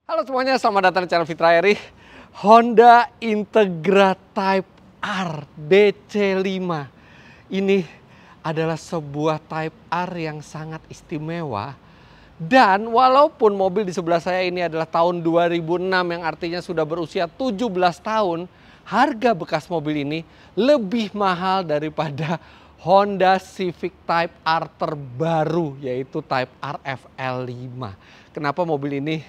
Halo semuanya, selamat datang di channel Fitra Eri. Honda Integra Type R DC5. Ini adalah sebuah Type R yang sangat istimewa. Dan walaupun mobil di sebelah saya ini adalah tahun 2006 yang artinya sudah berusia 17 tahun, harga bekas mobil ini lebih mahal daripada Honda Civic Type R terbaru, yaitu Type R FL5. Kenapa mobil ini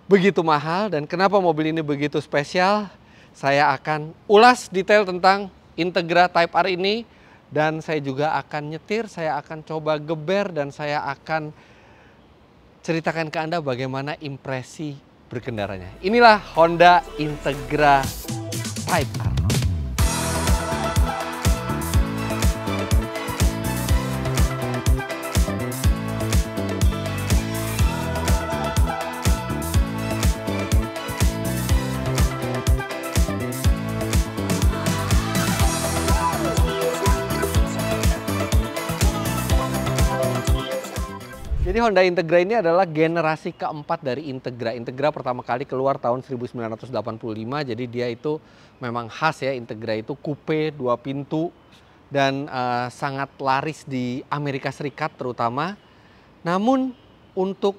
begitu mahal dan kenapa mobil ini begitu spesial? Saya akan ulas detail tentang Integra Type R ini dan saya juga akan nyetir, saya akan coba geber dan saya akan ceritakan ke Anda bagaimana impresi berkendaranya. Inilah Honda Integra Type R. Jadi Honda Integra ini adalah generasi keempat dari Integra. Integra pertama kali keluar tahun 1985, jadi dia itu memang khas ya. Integra itu coupe 2 pintu dan sangat laris di Amerika Serikat terutama. Namun untuk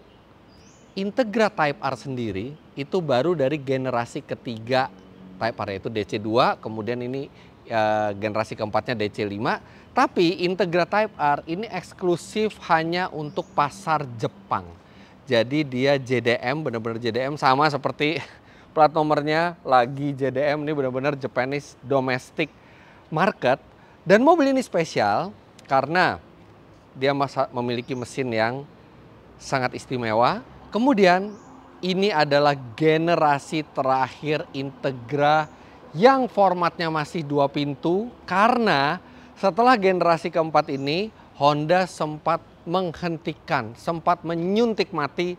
Integra Type R sendiri itu baru dari generasi ketiga Type R, yaitu DC2, kemudian ini generasi keempatnya DC5. Tapi Integra Type R ini eksklusif hanya untuk pasar Jepang. Jadi dia JDM, benar-benar JDM, sama seperti plat nomornya lagi JDM, ini benar-benar Japanese Domestic Market. Dan mobil ini spesial karena dia memiliki mesin yang sangat istimewa. Kemudian ini adalah generasi terakhir Integra yang formatnya masih 2 pintu, karena setelah generasi keempat ini Honda sempat menghentikan, sempat menyuntik mati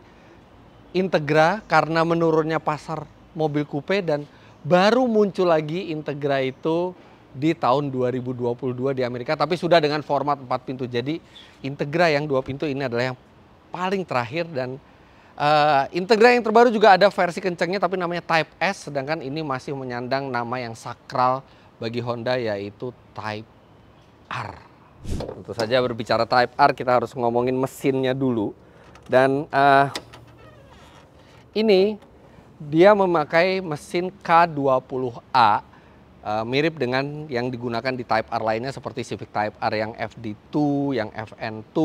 Integra karena menurunnya pasar mobil coupe, dan baru muncul lagi Integra itu di tahun 2022 di Amerika, tapi sudah dengan format 4 pintu. Jadi Integra yang 2 pintu ini adalah yang paling terakhir, dan Integra yang terbaru juga ada versi kencangnya tapi namanya Type S, sedangkan ini masih menyandang nama yang sakral bagi Honda, yaitu Type R. Tentu saja berbicara Type R kita harus ngomongin mesinnya dulu. Dan ini dia memakai mesin K20A, mirip dengan yang digunakan di Type R lainnya seperti Civic Type R yang FD2, yang FN2,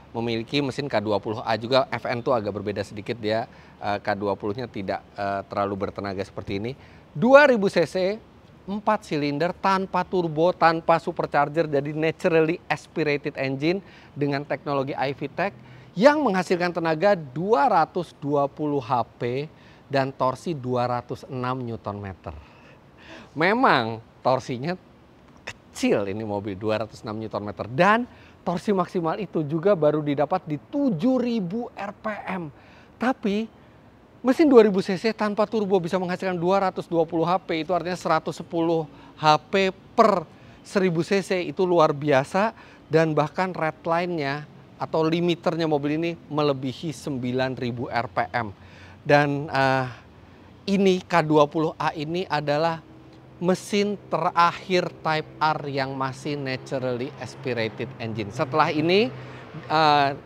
memiliki mesin K20A juga. FN2 agak berbeda sedikit, dia K20-nya tidak terlalu bertenaga seperti ini. 2000 cc, 4 silinder tanpa turbo, tanpa supercharger, jadi naturally aspirated engine dengan teknologi iVTEC yang menghasilkan tenaga 220 HP dan torsi 206 Nm. Memang torsinya kecil ini mobil, 206 Nm, dan torsi maksimal itu juga baru didapat di 7000 RPM. Tapi mesin 2000 cc tanpa turbo bisa menghasilkan 220 HP, itu artinya 110 HP per 1000 cc, itu luar biasa. Dan bahkan redline-nya atau limiternya mobil ini melebihi 9000 RPM. Dan ini K20A ini adalah mesin terakhir Type R yang masih naturally aspirated engine. Setelah ini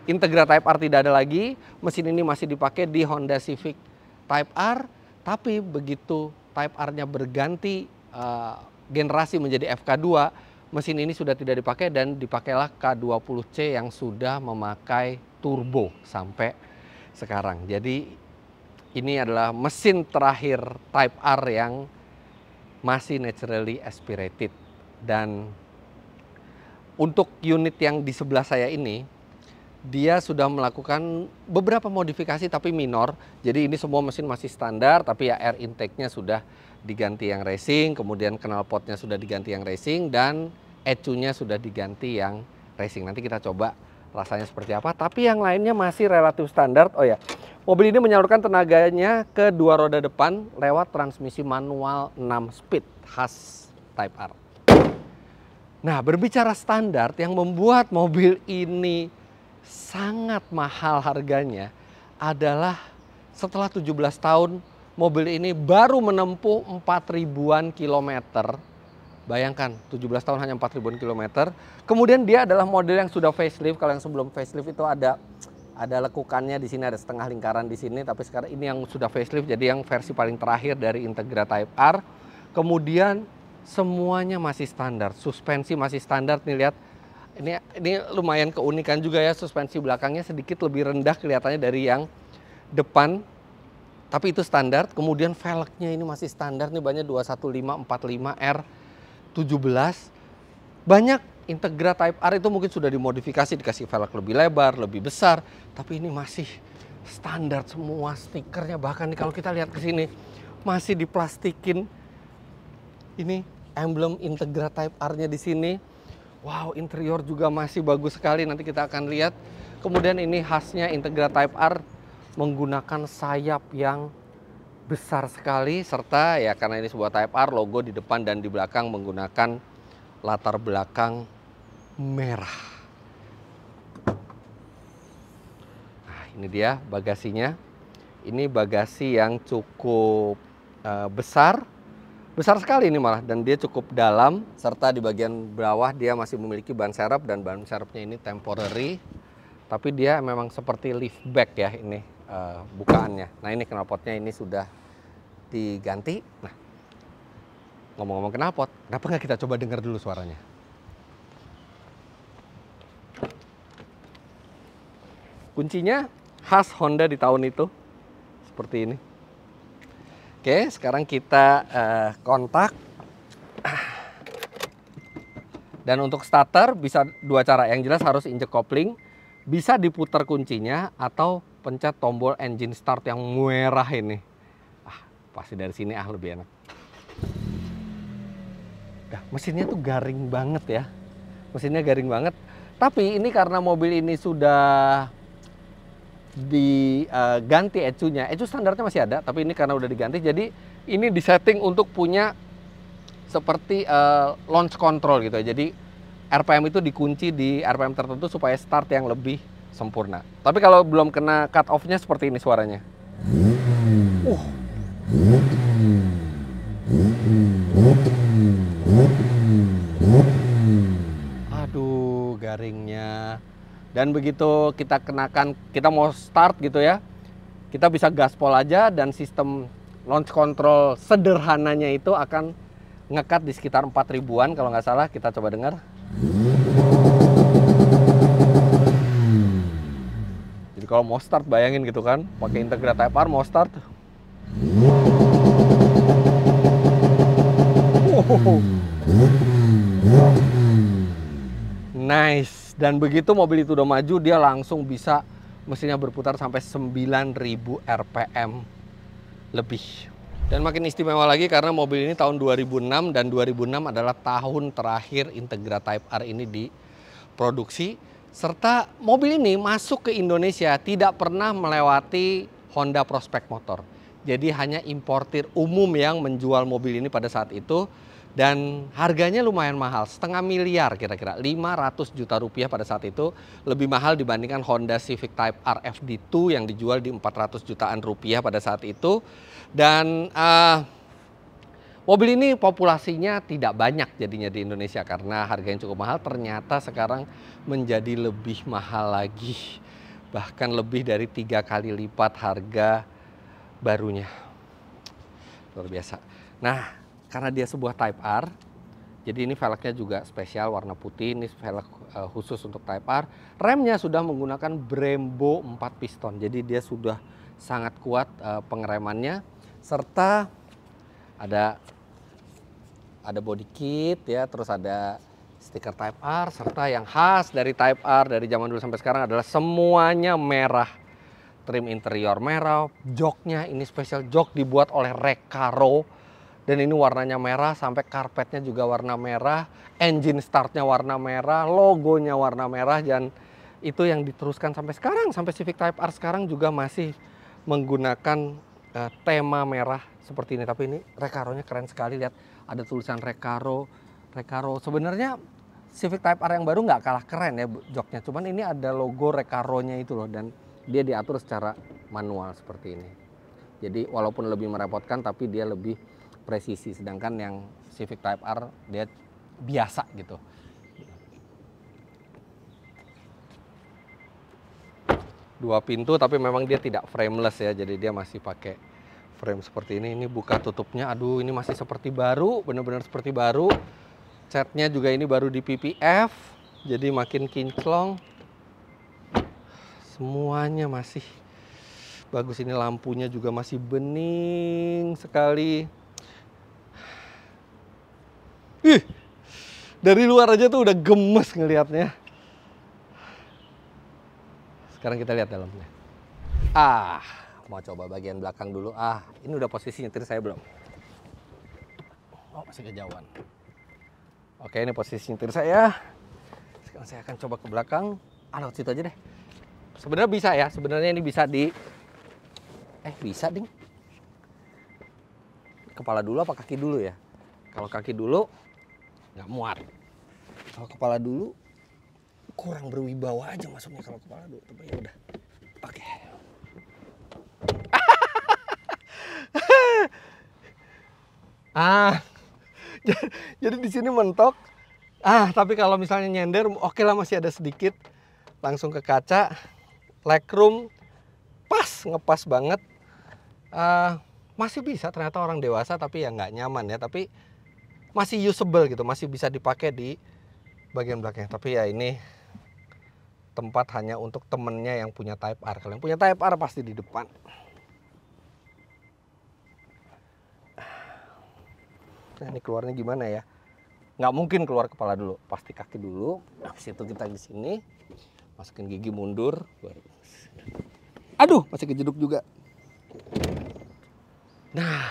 Integra Type R tidak ada lagi, mesin ini masih dipakai di Honda Civic Type R, tapi begitu Type R-nya berganti generasi menjadi FK2, mesin ini sudah tidak dipakai dan dipakailah K20C yang sudah memakai turbo sampai sekarang. Jadi ini adalah mesin terakhir Type R yang masih naturally aspirated. Dan untuk unit yang di sebelah saya ini, dia sudah melakukan beberapa modifikasi tapi minor. Jadi ini semua mesin masih standar, tapi ya air intake-nya sudah diganti yang racing, kemudian knalpotnya sudah diganti yang racing, dan ECU-nya sudah diganti yang racing. Nanti kita coba rasanya seperti apa, tapi yang lainnya masih relatif standar. Oh ya, mobil ini menyalurkan tenaganya ke 2 roda depan lewat transmisi manual 6 speed khas Type R. Nah, berbicara standar, yang membuat mobil ini sangat mahal harganya adalah setelah 17 tahun mobil ini baru menempuh 4.000-an kilometer. Bayangkan 17 tahun hanya 4.000-an kilometer. Kemudian dia adalah model yang sudah facelift. Kalau yang sebelum facelift itu ada lekukannya di sini, ada setengah lingkaran di sini, tapi sekarang ini yang sudah facelift, jadi yang versi paling terakhir dari Integra Type R. Kemudian semuanya masih standar, suspensi masih standar nih, lihat. Ini lumayan keunikan juga ya, suspensi belakangnya sedikit lebih rendah kelihatannya dari yang depan. Tapi itu standar. Kemudian velgnya ini masih standar nih, banyak 215/45R17. Banyak Integra Type R itu mungkin sudah dimodifikasi, dikasih velg lebih lebar, lebih besar, tapi ini masih standar semua stikernya. Bahkan nih kalau kita lihat ke sini masih diplastikin ini emblem Integra Type R-nya di sini. Wow, interior juga masih bagus sekali, nanti kita akan lihat. Kemudian ini khasnya Integra Type R menggunakan sayap yang besar sekali, serta ya karena ini sebuah Type R, logo di depan dan di belakang menggunakan latar belakang merah. Nah, ini dia bagasinya. Ini bagasi yang cukup besar. Besar sekali ini malah, dan dia cukup dalam, serta di bagian bawah dia masih memiliki ban serep, dan ban serepnya ini temporary, tapi dia memang seperti liftback ya ini bukaannya. Nah, ini knalpotnya ini sudah diganti. Nah, ngomong-ngomong knalpot, kenapa nggak kita coba dengar dulu suaranya? Kuncinya khas Honda di tahun itu, seperti ini. Oke, sekarang kita kontak. Dan untuk starter bisa dua cara. Yang jelas harus injek kopling, bisa diputar kuncinya atau pencet tombol engine start yang merah ini. Pasti dari sini lebih enak. Nah, mesinnya tuh garing banget ya. Mesinnya garing banget. Tapi ini karena mobil ini sudah diganti ecunya. Ecu standarnya masih ada, tapi ini karena udah diganti, jadi ini disetting untuk punya seperti launch control gitu ya. Jadi RPM itu dikunci di RPM tertentu supaya start yang lebih sempurna. Tapi kalau belum kena cut off-nya seperti ini suaranya. Aduh, garingnya. Dan begitu kita kenakan, kita mau start gitu ya, kita bisa gaspol aja, dan sistem launch control sederhananya itu akan ngekat di sekitar 4.000-an kalau nggak salah. Kita coba dengar. Jadi kalau mau start, bayangin gitu kan, pakai Integra Type R mau start. Nice. Dan begitu mobil itu udah maju, dia langsung bisa mesinnya berputar sampai 9.000 RPM lebih. Dan makin istimewa lagi karena mobil ini tahun 2006, dan 2006 adalah tahun terakhir Integra Type R ini diproduksi. Serta mobil ini masuk ke Indonesia tidak pernah melewati Honda Prospect Motor. Jadi hanya importir umum yang menjual mobil ini pada saat itu. Dan harganya lumayan mahal, 500 miliar kira-kira, 500 juta rupiah pada saat itu. Lebih mahal dibandingkan Honda Civic Type R FD2 yang dijual di 400 jutaan rupiah pada saat itu. Dan mobil ini populasinya tidak banyak jadinya di Indonesia karena harganya cukup mahal. Ternyata sekarang menjadi lebih mahal lagi, bahkan lebih dari 3 kali lipat harga barunya. Luar biasa. Nah, karena dia sebuah Type R, jadi ini velgnya juga spesial warna putih. Ini velg khusus untuk Type R. Remnya sudah menggunakan Brembo 4 piston, jadi dia sudah sangat kuat pengeremannya. Serta ada body kit ya, terus ada stiker Type R, serta yang khas dari Type R dari zaman dulu sampai sekarang adalah semuanya merah. Trim interior merah, joknya ini spesial jok dibuat oleh Recaro. Dan ini warnanya merah, sampai karpetnya juga warna merah, engine startnya warna merah, logonya warna merah, dan itu yang diteruskan sampai sekarang. Sampai Civic Type R sekarang juga masih menggunakan tema merah seperti ini. Tapi ini Recaro-nya keren sekali, lihat ada tulisan Recaro. Sebenarnya Civic Type R yang baru nggak kalah keren ya joknya, cuman ini ada logo Recaro-nya itu loh, dan dia diatur secara manual seperti ini. Jadi walaupun lebih merepotkan tapi dia lebih presisi. Sedangkan yang Civic Type R dia biasa gitu. Dua pintu tapi memang dia tidak frameless ya. Jadi dia masih pakai frame seperti ini. Ini buka tutupnya, aduh ini masih seperti baru, benar-benar seperti baru. Catnya juga ini baru di PPF, jadi makin kinclong. Semuanya masih bagus. Ini lampunya juga masih bening sekali. Ih, dari luar aja tuh udah gemes ngelihatnya. Sekarang kita lihat dalamnya. Mau coba bagian belakang dulu. Ini udah posisi nyetir saya belum? Oh, masih kejauhan. Oke, ini posisi nyetir saya. Sekarang saya akan coba ke belakang. Lewat situ aja deh. Sebenarnya bisa ya. Sebenarnya ini bisa bisa ding. Kepala dulu apa kaki dulu ya? Kalau kaki dulu nggak muat. Kalau kepala dulu kurang berwibawa aja masuknya kalau kepala dulu. Tapi ya udah. Oke. Jadi di sini mentok. Tapi kalau misalnya nyender, oke lah masih ada sedikit. Langsung ke kaca. Legroom pas, ngepas banget. Masih bisa ternyata orang dewasa tapi ya nggak nyaman ya. Tapi masih usable gitu, masih bisa dipakai di bagian belakang. Tapi ya ini tempat hanya untuk temennya yang punya Type R. Kalau yang punya Type R pasti di depan. Nah, ini keluarnya gimana ya? Nggak mungkin keluar kepala dulu, pasti kaki dulu. Habis itu kita di sini masukin gigi mundur. Aduh, masih kejeduk juga. Nah,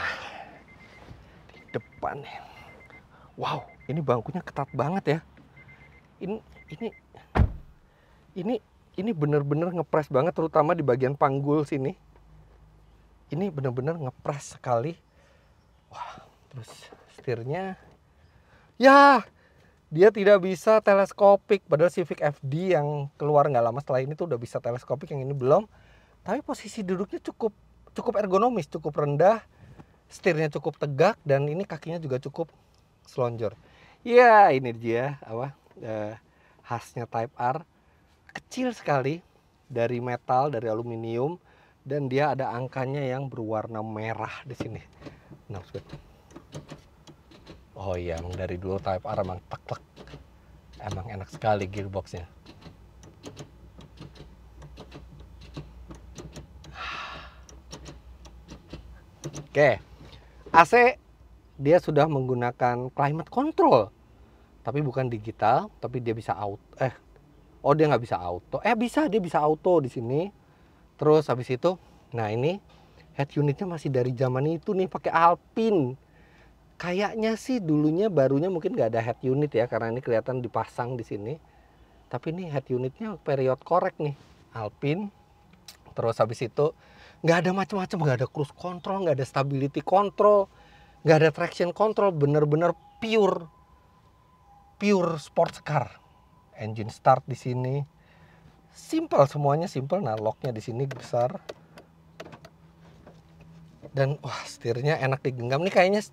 di depan. Wow, ini bangkunya ketat banget ya. Ini bener-bener ngepres banget, terutama di bagian panggul sini. Ini bener-bener ngepres sekali. Wah, terus setirnya, ya dia tidak bisa teleskopik. Padahal Civic FD yang keluar nggak lama setelah ini tuh udah bisa teleskopik, yang ini belum. Tapi posisi duduknya cukup ergonomis, cukup rendah. Setirnya cukup tegak dan ini kakinya juga cukup selonjor. Ya ini dia khasnya Type R. Kecil sekali, dari metal, dari aluminium, dan dia ada angkanya yang berwarna merah di sini. Nah, oh iya, emang dari dulu Type R emang tek-tek. Emang enak sekali gearboxnya. Oke, AC dia sudah menggunakan climate control, tapi bukan digital, tapi dia bisa auto. Dia nggak bisa auto. Dia bisa auto di sini. Terus habis itu, nah ini head unitnya masih dari zaman itu nih, pakai Alpine. Kayaknya sih dulunya barunya mungkin nggak ada head unit ya, karena ini kelihatan dipasang di sini. Tapi ini head unitnya period correct nih, Alpine. Terus habis itu nggak ada macam-macam, nggak ada cruise control, nggak ada stability control, nggak ada traction control, bener-bener pure sports car. Engine start di sini, simple semuanya simple. Nah, locknya di sini besar. Dan wah, setirnya enak digenggam nih. Kayaknya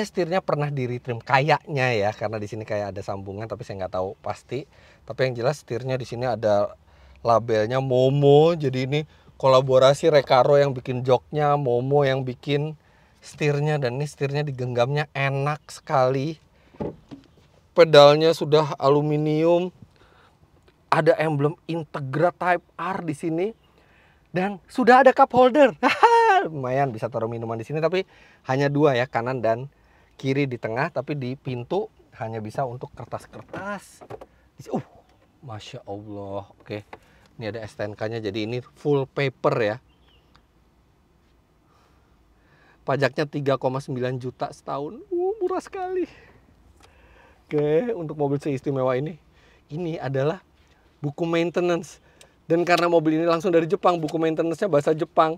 setirnya pernah di retrim, kayaknya ya, karena di sini kayak ada sambungan, tapi saya nggak tahu pasti. Tapi yang jelas setirnya di sini ada labelnya Momo. Jadi ini kolaborasi Recaro yang bikin joknya, Momo yang bikin setirnya, dan ini setirnya digenggamnya enak sekali. Pedalnya sudah aluminium, ada emblem Integra Type R di sini, dan sudah ada cup holder. Lumayan bisa taruh minuman di sini, tapi hanya dua ya, kanan dan kiri di tengah. Tapi di pintu hanya bisa untuk kertas-kertas. Masya Allah. Oke, ini ada STNK-nya, jadi ini full paper ya. Pajaknya 3,9 juta setahun. Murah sekali. Oke, untuk mobil seistimewa ini adalah buku maintenance. Dan karena mobil ini langsung dari Jepang, buku maintenance-nya bahasa Jepang.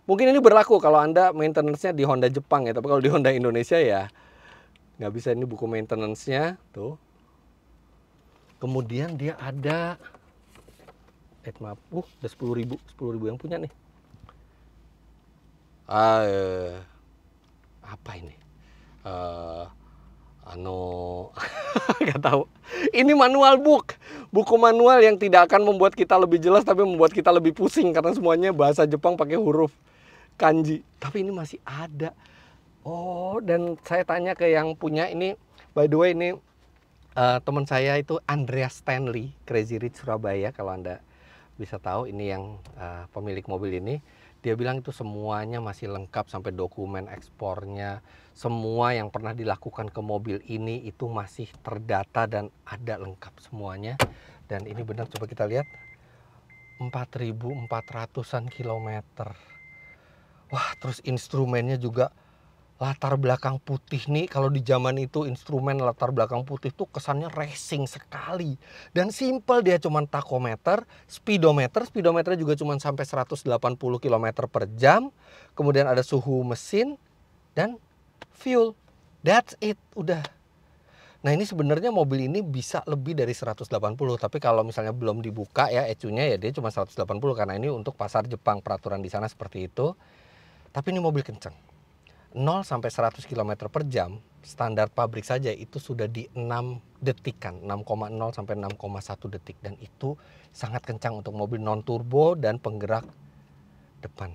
Mungkin ini berlaku kalau Anda maintenance-nya di Honda Jepang ya, tapi kalau di Honda Indonesia ya nggak bisa. Ini buku maintenance-nya tuh. Kemudian dia ada, maaf, udah 10.000 yang punya nih. Apa ini? Nggak tahu. Ini manual buku manual yang tidak akan membuat kita lebih jelas, tapi membuat kita lebih pusing karena semuanya bahasa Jepang pakai huruf kanji. Tapi ini masih ada. Oh, dan saya tanya ke yang punya ini, by the way ini teman saya itu Andreas Stanley, Crazy Rich Surabaya, kalau Anda bisa tahu, ini yang pemilik mobil ini. Dia bilang itu semuanya masih lengkap sampai dokumen ekspornya, semua yang pernah dilakukan ke mobil ini itu masih terdata dan ada lengkap semuanya. Dan ini benar, coba kita lihat, 4.400-an kilometer. Wah, terus instrumennya juga latar belakang putih nih. Kalau di zaman itu instrumen latar belakang putih tuh kesannya racing sekali. Dan simple, dia cuman tachometer, speedometernya juga cuman sampai 180 km per jam. Kemudian ada suhu mesin dan fuel. That's it, udah. Nah ini sebenarnya mobil ini bisa lebih dari 180, tapi kalau misalnya belum dibuka ya ECU-nya ya dia cuma 180 karena ini untuk pasar Jepang, peraturan di sana seperti itu. Tapi ini mobil kenceng. 0 sampai 100 km per jam standar pabrik saja itu sudah di 6 detikan, 6,0 sampai 6,1 detik, dan itu sangat kencang untuk mobil non turbo dan penggerak depan.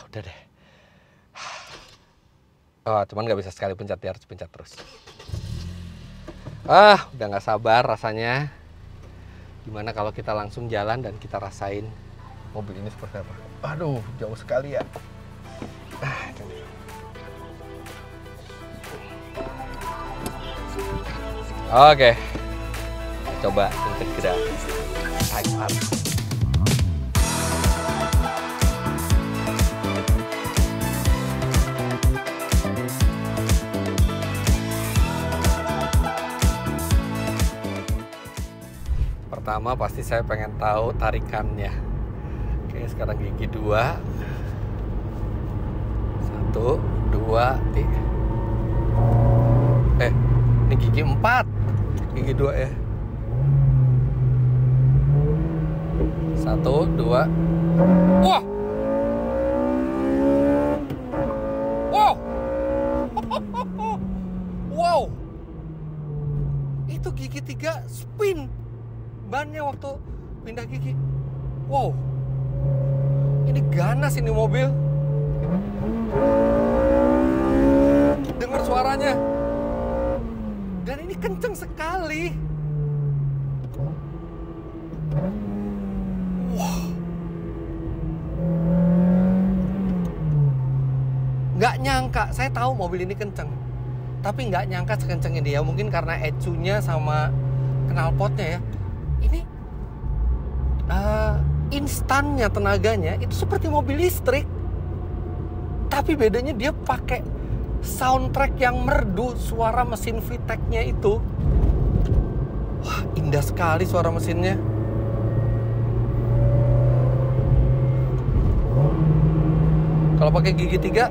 Udah deh. Cuman nggak bisa sekali pencet, dia harus pencet terus. Udah nggak sabar rasanya. Gimana kalau kita langsung jalan dan kita rasain mobil ini seperti apa? Aduh, jauh sekali ya. Oke, coba Integra Type R. Pertama pasti saya pengen tahu tarikannya. Oke, sekarang gigi 2. 1, 2, 3. Ini gigi 4. Gigi 2 ya. 1, 2. Wah. Wow. Wow. Itu gigi 3 spin bannya waktu pindah gigi. Wow. Ini ganas ini mobil. Dengar suaranya. Dan ini kenceng sekali. Wow. Nggak nyangka, saya tahu mobil ini kenceng, tapi nggak nyangka sekenceng ini ya. Mungkin karena ECU-nya sama knalpotnya ya. Ini instannya, tenaganya itu seperti mobil listrik. Tapi bedanya dia pakai soundtrack yang merdu, suara mesin VTEC-nya itu. Wah, indah sekali suara mesinnya. Kalau pakai gigi 3,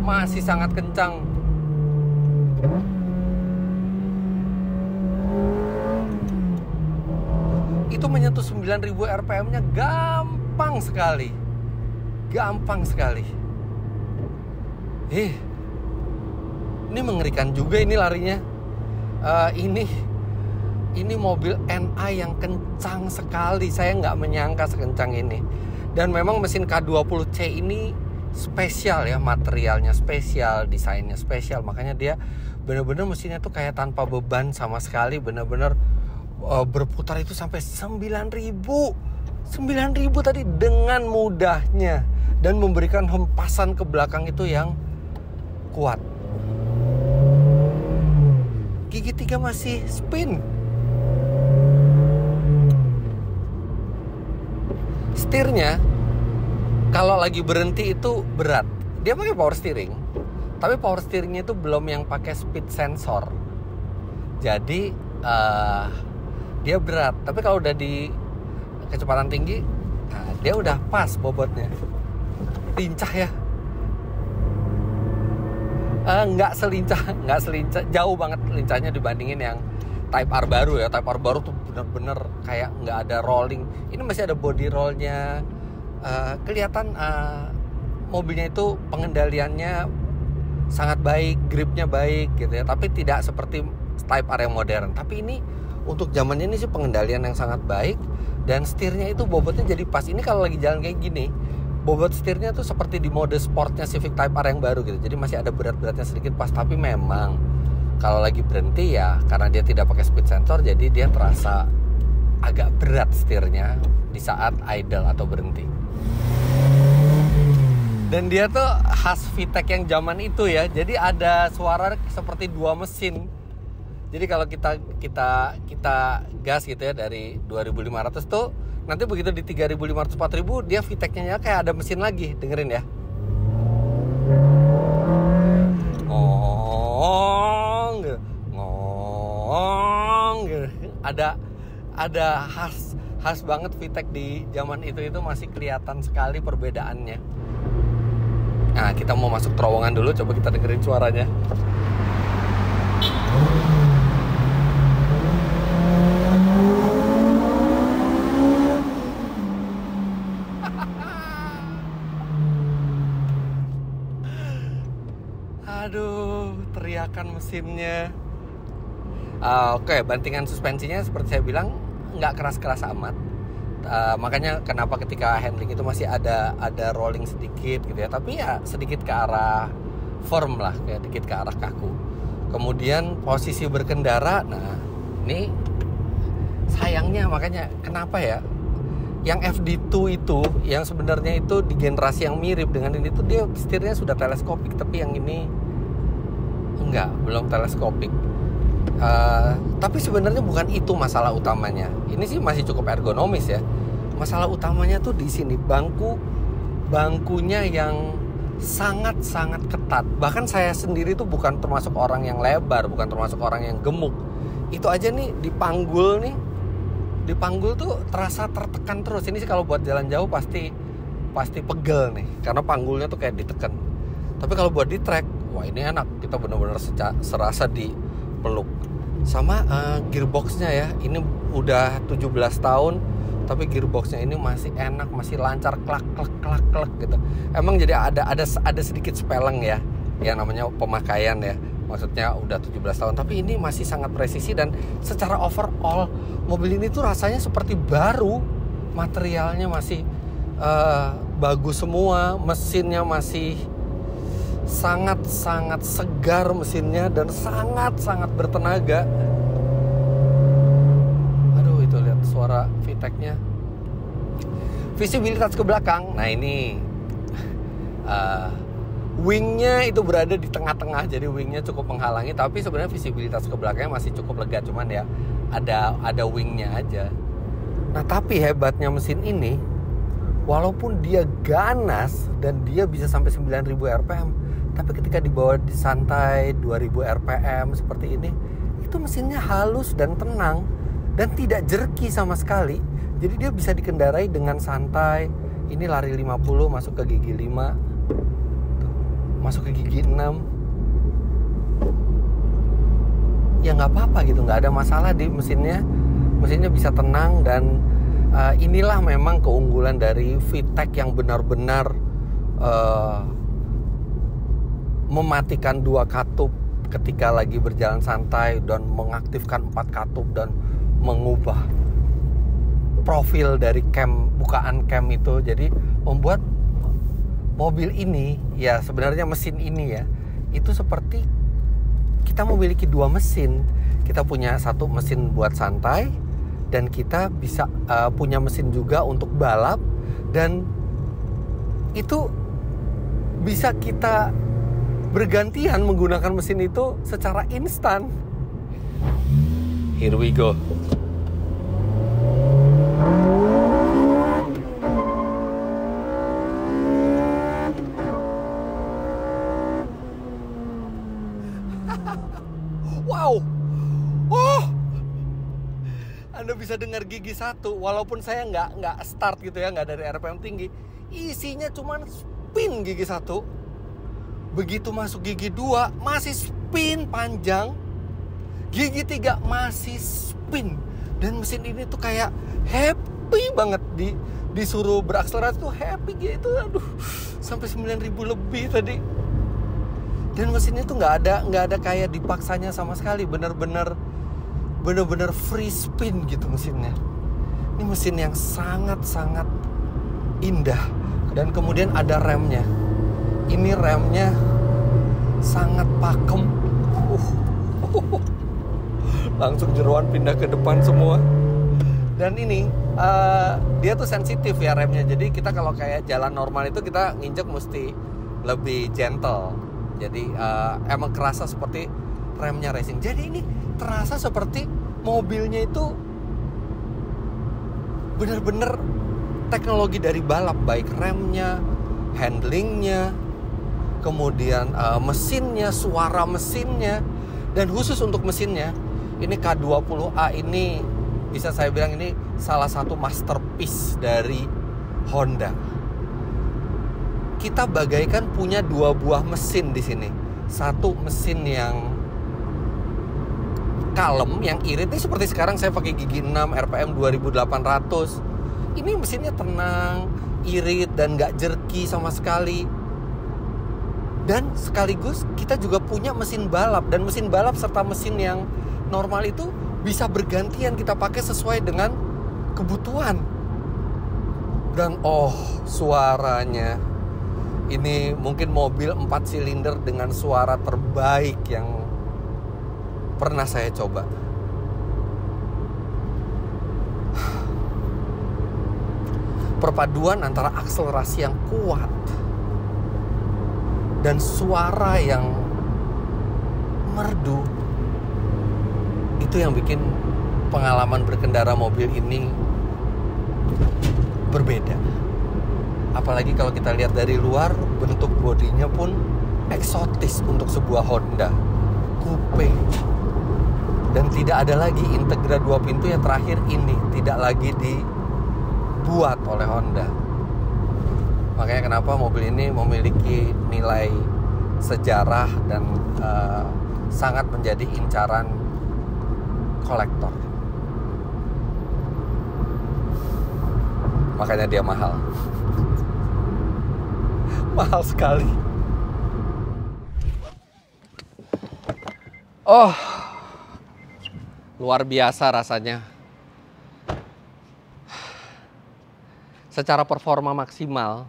masih sangat kencang. Itu menyentuh 9.000 RPM-nya gampang sekali. Gampang sekali. Ini mengerikan juga ini larinya. Ini mobil NA yang kencang sekali. Saya nggak menyangka sekencang ini. Dan memang mesin K20C ini spesial ya, materialnya spesial, desainnya spesial. Makanya dia benar-benar mesinnya tuh kayak tanpa beban sama sekali. Benar-benar berputar itu sampai 9.000 tadi dengan mudahnya. Dan memberikan hempasan ke belakang itu yang kuat. Gigi 3 masih spin. Setirnya kalau lagi berhenti itu berat. Dia pakai power steering, tapi power steeringnya itu belum yang pakai speed sensor. Jadi dia berat. Tapi kalau udah di kecepatan tinggi, dia udah pas bobotnya. Lincah ya. Nggak selincah, jauh banget lincahnya dibandingin yang Type R baru ya. Type R baru tuh bener-bener kayak nggak ada rolling. Ini masih ada body rollnya, kelihatan mobilnya itu pengendaliannya sangat baik, gripnya baik gitu ya. Tapi tidak seperti Type R yang modern. Tapi ini untuk zamannya ini sih pengendalian yang sangat baik, dan setirnya itu bobotnya jadi pas. Ini kalau lagi jalan kayak gini, bobot setirnya tuh seperti di mode sportnya Civic Type R yang baru gitu. Jadi masih ada berat-beratnya sedikit pas. Tapi memang kalau lagi berhenti ya, karena dia tidak pakai speed sensor, jadi dia terasa agak berat setirnya di saat idle atau berhenti. Dan dia tuh khas VTEC yang zaman itu ya. Jadi ada suara seperti dua mesin. Jadi kalau kita gas gitu ya dari 2500 tuh, nanti begitu di 3500 4000 dia VTEC-nya kayak ada mesin lagi. Dengerin ya. Ngong gitu. Ngong gitu. Ada khas banget VTEC di zaman itu masih kelihatan sekali perbedaannya. Nah, kita mau masuk terowongan dulu, coba kita dengerin suaranya. Aduh, teriakan mesinnya. Oke, bantingan suspensinya seperti saya bilang nggak keras-keras amat. Makanya kenapa ketika handling itu masih ada rolling sedikit gitu ya, tapi ya sedikit ke arah firm lah, kayak sedikit ke arah kaku. Kemudian posisi berkendara, nah ini sayangnya, makanya kenapa ya yang FD2 itu yang sebenarnya itu di generasi yang mirip dengan ini tuh dia setirnya sudah teleskopik, tapi yang ini enggak, belum teleskopik. Tapi sebenarnya bukan itu masalah utamanya. Ini sih masih cukup ergonomis ya. Masalah utamanya tuh di sini, bangkunya yang sangat-sangat ketat. Bahkan saya sendiri tuh bukan termasuk orang yang lebar, bukan termasuk orang yang gemuk. Itu aja nih di panggul tuh terasa tertekan terus. Ini sih kalau buat jalan jauh pasti pegel nih, karena panggulnya tuh kayak ditekan. Tapi kalau buat di track, wah ini enak. Kita benar-benar serasa dipeluk. Sama gearboxnya ya, ini udah 17 tahun tapi gearboxnya ini masih enak, masih lancar, klak gitu. Emang jadi ada sedikit spelling ya, yang namanya pemakaian ya, maksudnya udah 17 tahun tapi ini masih sangat presisi. Dan secara overall mobil ini tuh rasanya seperti baru, materialnya masih bagus semua, mesinnya masih sangat-sangat segar mesinnya dan sangat-sangat bertenaga. Aduh, itu lihat suara VTEC-nya. Visibilitas ke belakang, nah ini wingnya itu berada di tengah-tengah, jadi wingnya cukup menghalangi, tapi sebenarnya visibilitas ke belakangnya masih cukup lega, cuman ya ada wingnya aja. Nah, tapi hebatnya mesin ini, walaupun dia ganas dan dia bisa sampai 9.000 rpm, tapi ketika dibawa di santai 2.000 rpm seperti ini, itu mesinnya halus dan tenang dan tidak jerky sama sekali. Jadi dia bisa dikendarai dengan santai. Ini lari 50 masuk ke gigi 5, tuh, masuk ke gigi 6. Ya nggak apa-apa gitu, nggak ada masalah di mesinnya. Mesinnya bisa tenang dan inilah memang keunggulan dari VTEC yang benar-benar mematikan 2 katup ketika lagi berjalan santai dan mengaktifkan 4 katup dan mengubah profil dari bukaan cam itu. Jadi membuat mobil ini ya, sebenarnya mesin ini ya, itu seperti kita memiliki 2 mesin. Kita punya satu mesin buat santai dan kita bisa punya mesin juga untuk balap, dan itu bisa kita bergantian menggunakan mesin itu secara instan. Here we go. Wow. Oh. Anda bisa dengar gigi 1, walaupun saya nggak start gitu ya, nggak dari RPM tinggi. Isinya cuman spin gigi 1. Begitu masuk gigi 2 masih spin panjang, gigi 3 masih spin. Dan mesin ini tuh kayak happy banget disuruh berakselerasi tuh happy gitu. Aduh, sampai 9.000 lebih tadi. Dan mesinnya tuh nggak ada kayak dipaksanya sama sekali, bener-bener free spin gitu mesinnya. Ini mesin yang sangat-sangat indah. Dan kemudian ada remnya. Ini remnya sangat pakem. Langsung jeroan pindah ke depan semua. Dan ini dia tuh sensitif ya remnya. Jadi kita kalau kayak jalan normal itu kita nginjek mesti lebih gentle. Jadi emang kerasa seperti remnya racing. Jadi ini terasa seperti mobilnya itu bener-bener teknologi dari balap. Baik remnya, handlingnya, kemudian mesinnya, suara mesinnya. Dan khusus untuk mesinnya, ini K20A ini bisa saya bilang ini salah satu masterpiece dari Honda. Kita bagaikan punya dua buah mesin di sini. Satu mesin yang kalem, yang irit. Ini seperti sekarang saya pakai gigi 6 RPM 2800. Ini mesinnya tenang, irit dan gak jerky sama sekali. Dan sekaligus kita juga punya mesin balap. Dan mesin balap serta mesin yang normal itu bisa bergantian kita pakai sesuai dengan kebutuhan. Dan suaranya. Ini mungkin mobil 4 silinder dengan suara terbaik yang pernah saya coba. Perpaduan antara akselerasi yang kuat dan suara yang merdu, itu yang bikin pengalaman berkendara mobil ini berbeda. Apalagi kalau kita lihat dari luar, bentuk bodinya pun eksotis untuk sebuah Honda coupe. Dan tidak ada lagi Integra 2 pintu yang terakhir ini, tidak lagi dibuat oleh Honda. Makanya kenapa mobil ini memiliki nilai sejarah dan sangat menjadi incaran kolektor. Makanya dia mahal. Mahal sekali. Luar biasa rasanya. Secara performa maksimal,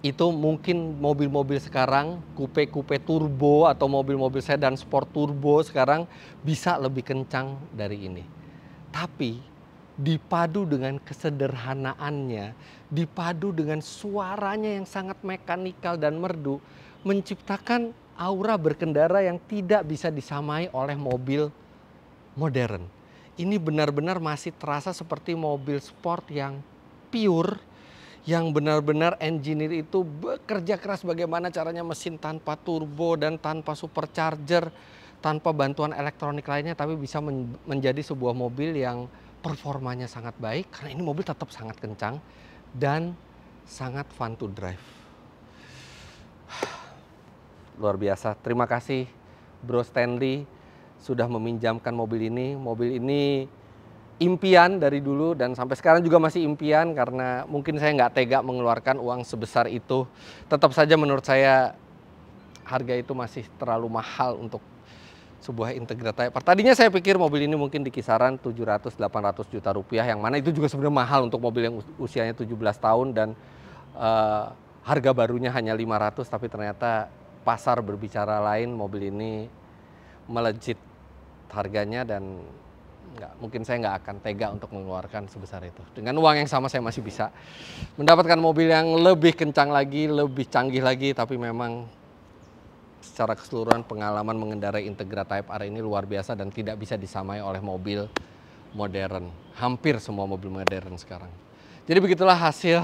itu mungkin mobil-mobil sekarang, coupe-coupe turbo atau mobil-mobil sedan sport turbo sekarang bisa lebih kencang dari ini. Tapi dipadu dengan kesederhanaannya, dipadu dengan suaranya yang sangat mekanikal dan merdu, menciptakan aura berkendara yang tidak bisa disamai oleh mobil modern. Ini benar-benar masih terasa seperti mobil sport yang pure, yang benar-benar engineer itu bekerja keras bagaimana caranya mesin tanpa turbo dan tanpa supercharger, tanpa bantuan elektronik lainnya, tapi bisa menjadi sebuah mobil yang performanya sangat baik, karena ini mobil tetap sangat kencang dan sangat fun to drive. Luar biasa. Terima kasih Bro Stanley sudah meminjamkan mobil ini. Mobil ini impian dari dulu dan sampai sekarang juga masih impian, karena mungkin saya nggak tega mengeluarkan uang sebesar itu. Tetap saja menurut saya harga itu masih terlalu mahal untuk sebuah Integra Type R. Tadinya saya pikir mobil ini mungkin di kisaran 700-800 juta rupiah, yang mana itu juga sebenarnya mahal untuk mobil yang usianya 17 tahun dan harga barunya hanya 500, tapi ternyata pasar berbicara lain, mobil ini melejit harganya dan mungkin saya nggak akan tega untuk mengeluarkan sebesar itu. Dengan uang yang sama saya masih bisa mendapatkan mobil yang lebih kencang lagi, lebih canggih lagi, tapi memang secara keseluruhan pengalaman mengendarai Integra Type R ini luar biasa dan tidak bisa disamai oleh mobil modern. Hampir semua mobil modern sekarang. Jadi begitulah hasil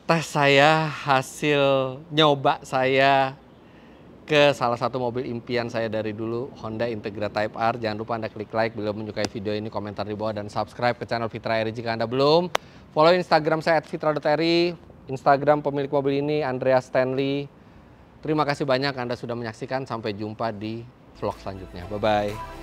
tes saya, hasil nyoba saya ke salah satu mobil impian saya dari dulu, Honda Integra Type R. Jangan lupa Anda klik like bila menyukai video ini, komentar di bawah, dan subscribe ke channel Fitra Eri jika Anda belum. Follow Instagram saya @fitra.eri, Instagram pemilik mobil ini Andreas Stanley. Terima kasih banyak Anda sudah menyaksikan. Sampai jumpa di vlog selanjutnya. Bye-bye.